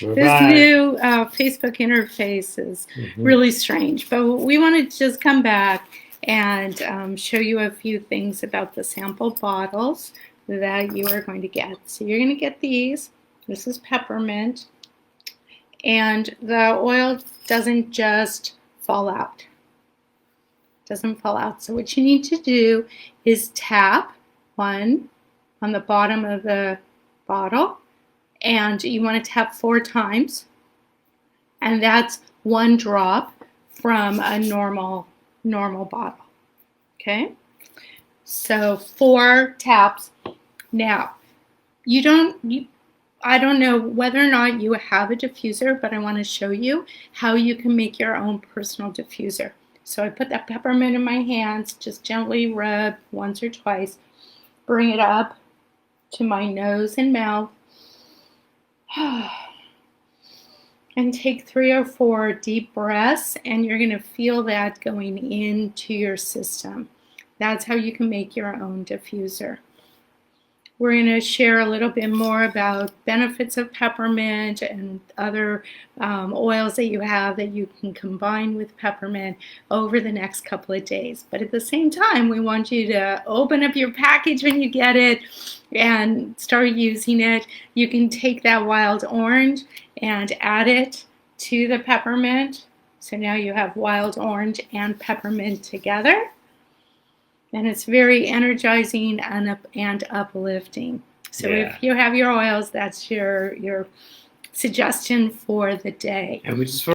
This Bye-bye. new Facebook interface is Mhm. really strange, but we want to just come back and show you a few things about the sample bottles that you are going to get. So you're going to get these. This is peppermint, and the oil doesn't just fall out. Doesn't fall out. So what you need to do is tap one on the bottom of the bottle, and you want to tap 4 times, and that's 1 drop from a normal bottle. Okay, so 4 taps. Now I don't know whether or not you have a diffuser, but I want to show you how you can make your own personal diffuser. So I put that peppermint in my hands, just gently rub once or twice, bring it up to my nose and mouth, and take 3 or 4 deep breaths, and you're going to feel that going into your system. That's how you can make your own diffuser. We're going to share a little bit more about benefits of peppermint and other oils that you have that you can combine with peppermint over the next couple of days. But at the same time, we want you to open up your package when you get it and start using it. You can take that wild orange and add it to the peppermint. So now you have wild orange and peppermint together. And it's very energizing and uplifting. So Yeah. if you have your oils, that's your suggestion for the day. And we just